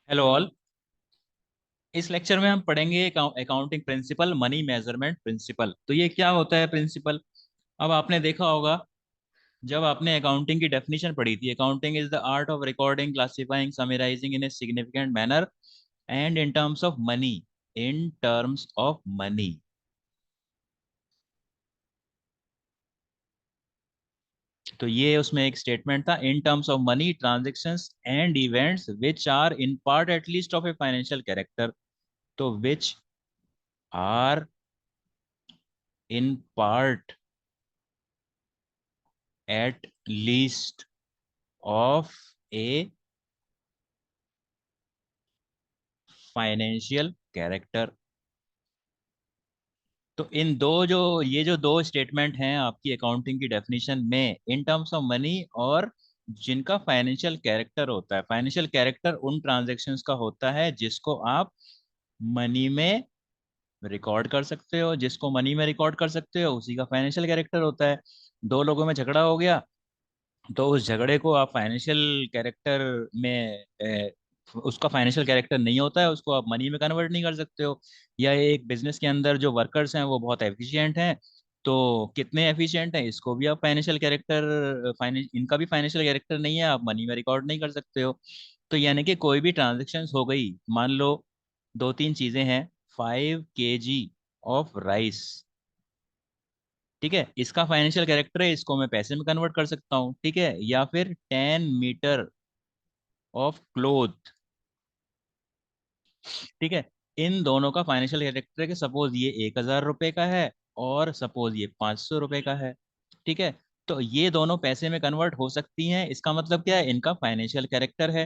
Hello all. इस lecture में हम पढ़ेंगे accounting principle, money measurement principle. तो ये क्या होता है प्रिंसिपल? अब आपने देखा होगा, जब आपने अकाउंटिंग की डेफिनेशन पढ़ी थी, accounting is the art of recording, classifying, summarising in a significant manner and in terms of money. In terms of money. तो ये उसमें एक स्टेटमेंट था, in terms of money transactions and events which are in part at least of a financial character. तो which are in part at least of a financial character. तो इन दो जो ये जो दो स्टेटमेंट हैं आपकी अकाउंटिंग की डेफिनेशन में, इन टर्म्स ऑफ मनी और जिनका फाइनेंशियल कैरेक्टर होता है, फाइनेंशियल कैरेक्टर उन ट्रांजैक्शंस का होता है जिसको आप मनी में रिकॉर्ड कर सकते हो। जिसको मनी में रिकॉर्ड कर सकते हो उसी का फाइनेंशियल कैरेक्टर होता है। दो लोगों में झगड़ा हो गया, तो उस झगड़े को आप फाइनेंशियल कैरेक्टर में उसका फाइनेंशियल कैरेक्टर नहीं होता है, उसको आप मनी में कन्वर्ट नहीं कर सकते हो। या एक बिजनेस के अंदर जो वर्कर्स हैं वो बहुत एफिशिएंट हैं, तो कितने एफिशिएंट हैं इसको भी आप फाइनेंशियल कैरेक्टर, फाइनेंस इनका भी फाइनेंशियल कैरेक्टर नहीं है, आप मनी में रिकॉर्ड नहीं कर सकते हो। तो यानी कि कोई भी ट्रांजेक्शन हो गई, मान लो दो तीन चीजें हैं, 5 kg ऑफ राइस, ठीक है, इसका फाइनेंशियल कैरेक्टर है, इसको मैं पैसे में कन्वर्ट कर सकता हूँ, ठीक है। या फिर 10 मीटर ऑफ क्लोथ, ठीक है। इन दोनों का फाइनेंशियल कैरेक्टर है कि सपोज ये 1,000 रुपए का है और सपोज ये 500 रुपए का है, ठीक है। तो ये दोनों पैसे में कन्वर्ट हो सकती हैं, इसका मतलब क्या है, इनका फाइनेंशियल कैरेक्टर है,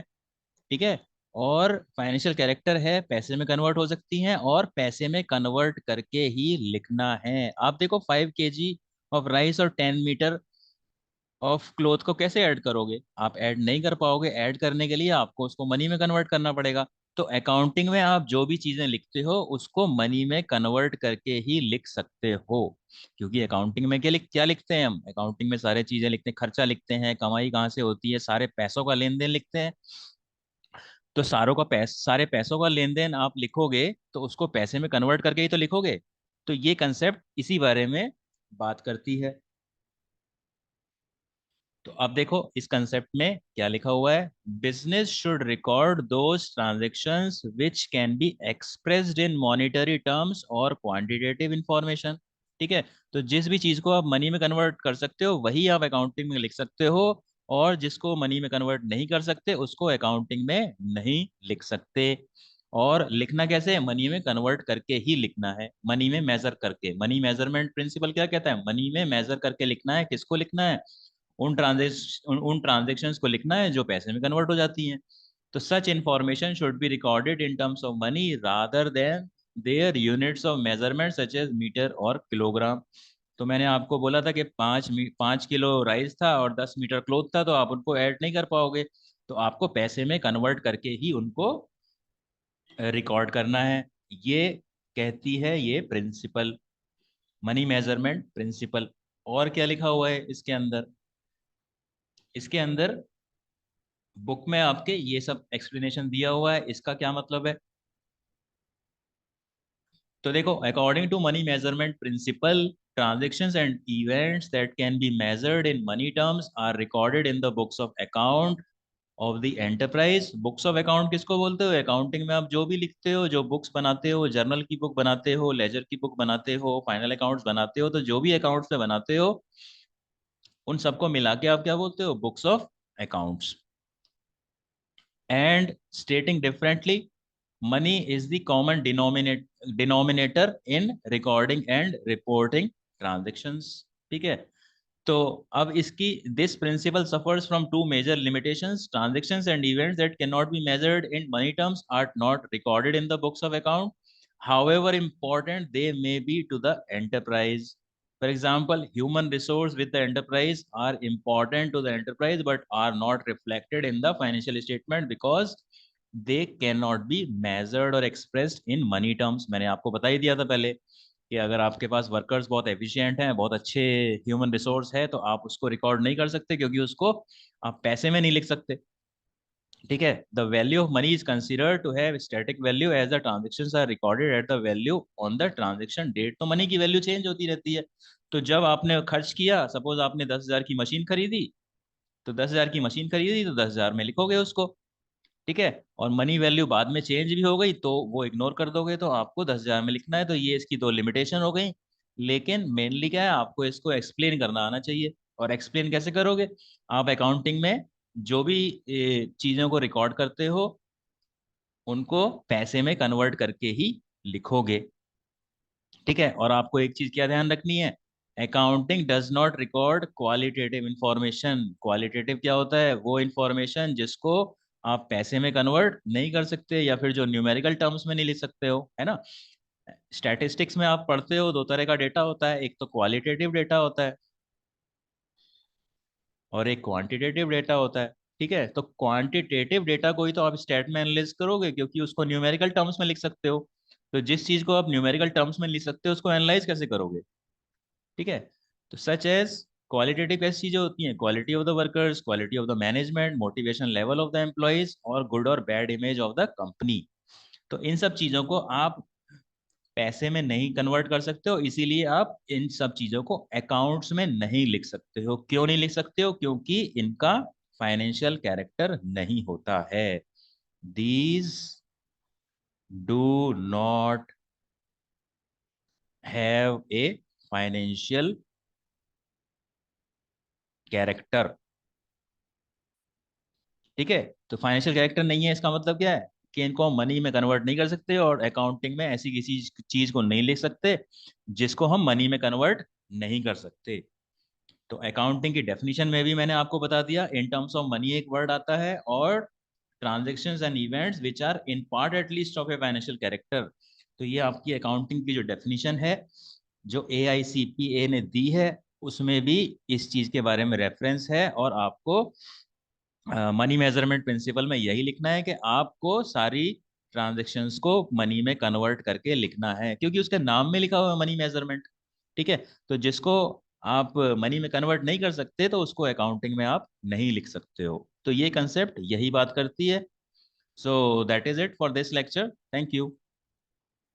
ठीक है। और फाइनेंशियल कैरेक्टर है, पैसे में कन्वर्ट हो सकती हैं और पैसे में कन्वर्ट करके ही लिखना है। आप देखो 5 kg ऑफ राइस और 10 मीटर ऑफ क्लोथ को कैसे ऐड करोगे? आप ऐड नहीं कर पाओगे। ऐड करने के लिए आपको उसको मनी में कन्वर्ट करना पड़ेगा। तो अकाउंटिंग में आप जो भी चीजें लिखते हो उसको मनी में कन्वर्ट करके ही लिख सकते हो। क्योंकि अकाउंटिंग में क्या लिखते हैं हम? अकाउंटिंग में सारे चीजें लिखते हैं, खर्चा लिखते हैं, कमाई कहाँ से होती है, सारे पैसों का लेन देन लिखते हैं। तो सारे पैसों का लेन देन आप लिखोगे तो उसको पैसे में कन्वर्ट करके ही तो लिखोगे। तो ये कंसेप्ट इसी बारे में बात करती है। तो अब देखो इस कंसेप्ट में क्या लिखा हुआ है, business should record those transactions which can be expressed in monetary terms और क्वांटिटेटिव इंफॉर्मेशन, ठीक है। तो जिस भी चीज को आप मनी में कन्वर्ट कर सकते हो वही आप अकाउंटिंग में लिख सकते हो, और जिसको मनी में कन्वर्ट नहीं कर सकते उसको अकाउंटिंग में नहीं लिख सकते। और लिखना कैसे है? मनी में कन्वर्ट करके ही लिखना है, मनी में मेजर करके। मनी मेजरमेंट प्रिंसिपल क्या कहता है? मनी में मेजर करके लिखना है। किसको लिखना है? उन ट्रांजेक्शन्स को लिखना है जो पैसे में कन्वर्ट हो जाती हैं। तो such information should be recorded in terms of money rather than their units of measurement such as metre और किलोग्राम। तो मैंने आपको बोला था कि 5 किलो राइस था और 10 मीटर क्लोथ था, तो आप उनको ऐड नहीं कर पाओगे। तो आपको पैसे में कन्वर्ट करके ही उनको रिकॉर्ड करना है। ये कहती है ये प्रिंसिपल, मनी मेजरमेंट प्रिंसिपल। और क्या लिखा हुआ है इसके अंदर? इसके अंदर बुक में आपके ये सब एक्सप्लेनेशन दिया हुआ है, इसका क्या मतलब है। तो देखो, according to money measurement principle, transactions and events that can be measured in money terms are recorded in the books of account of the enterprise। Books of account किसको बोलते हो? अकाउंटिंग में आप जो भी लिखते हो, जो बुक्स बनाते हो, जर्नल की बुक बनाते हो, लेजर की बुक बनाते हो, फाइनल अकाउंट्स बनाते हो, तो जो भी अकाउंट्स में बनाते हो उन सबको मिला के आप क्या बोलते हो? Books of accounts. And स्टेटिंग differently, money is the common denominator in recording and reporting transactions, ठीक है। तो अब इसकी this principle suffers from two major limitations: transactions and events that cannot be measured in money terms are not recorded in the books of account, however important they may be to the enterprise. For example, human resource with the enterprise are important to the enterprise but are not reflected in the financial statement because they cannot be measured or expressed in money terms। मैंने आपको बता ही दिया था पहले कि अगर आपके पास workers बहुत एफिशिएंट हैं, बहुत अच्छे ह्यूमन रिसोर्स है, तो आप उसको रिकॉर्ड नहीं कर सकते क्योंकि उसको आप पैसे में नहीं लिख सकते। ठीक है, the value of money is considered to have static value as the transactions are recorded at the value on the transaction date. तो मनी की वैल्यू चेंज होती रहती है। तो जब आपने खर्च किया, सपोज आपने 10,000 की मशीन खरीदी, तो 10,000 की मशीन खरीदी तो 10,000 में लिखोगे उसको। ठीक है, और मनी वैल्यू बाद में चेंज भी हो गई तो वो इग्नोर कर दोगे, तो आपको 10,000 में लिखना है। तो ये इसकी दो लिमिटेशन हो गई। लेकिन मेनली क्या है, आपको इसको एक्सप्लेन करना आना चाहिए। और एक्सप्लेन कैसे करोगे? आप अकाउंटिंग में जो भी चीजों को रिकॉर्ड करते हो उनको पैसे में कन्वर्ट करके ही लिखोगे। ठीक है, और आपको एक चीज क्या ध्यान रखनी है, accounting does not record qualitative information. Qualitative क्या होता है? वो इंफॉर्मेशन जिसको आप पैसे में कन्वर्ट नहीं कर सकते, या फिर जो न्यूमेरिकल टर्म्स में नहीं लिख सकते हो, है ना। स्टैटिस्टिक्स में आप पढ़ते हो, दो तरह का डेटा होता है, एक तो क्वालिटेटिव डेटा होता है और एक क्वांटिटेटिव डेटा होता है। ठीक है, तो क्वांटिटेटिव डेटा को ही तो आप स्टैट में एनालाइज करोगे, क्योंकि उसको न्यूमेरिकल टर्म्स में लिख सकते हो। तो जिस चीज को आप न्यूमेरिकल टर्म्स में लिख सकते हो उसको एनालाइज कैसे करोगे? ठीक है, तो सच एज क्वालिटेटिव कैसी चीजें होती हैं? Quality of the workers, quality of the management, motivation level of the employees, और गुड और bad image of the company. तो इन सब चीजों को आप पैसे में नहीं कन्वर्ट कर सकते हो, इसीलिए आप इन सब चीजों को अकाउंट्स में नहीं लिख सकते हो। क्यों नहीं लिख सकते हो? क्योंकि इनका फाइनेंशियल कैरेक्टर नहीं होता है। These do not have a financial character. ठीक है, तो फाइनेंशियल कैरेक्टर नहीं है, इसका मतलब क्या है कि इनको हम मनी में कन्वर्ट नहीं कर सकते, और अकाउंटिंग में ऐसी किसी चीज को नहीं लिख सकते जिसको हम मनी में कन्वर्ट नहीं कर सकते। तो अकाउंटिंग की डेफिनेशन में भी मैंने आपको बता दिया, इन टर्म्स ऑफ मनी एक वर्ड आता है, और transactions and events which are in part at least of a financial character. तो ये आपकी अकाउंटिंग की जो डेफिनेशन है, जो AICPA ने दी है, उसमें भी इस चीज के बारे में रेफरेंस है। और आपको मनी मेजरमेंट प्रिंसिपल में यही लिखना है कि आपको सारी ट्रांजेक्शन्स को मनी में कन्वर्ट करके लिखना है, क्योंकि उसके नाम में लिखा हुआ है मनी मेजरमेंट। ठीक है, तो जिसको आप मनी में कन्वर्ट नहीं कर सकते तो उसको अकाउंटिंग में आप नहीं लिख सकते हो। तो ये कंसेप्ट यही बात करती है। So that is it for this lecture. Thank you.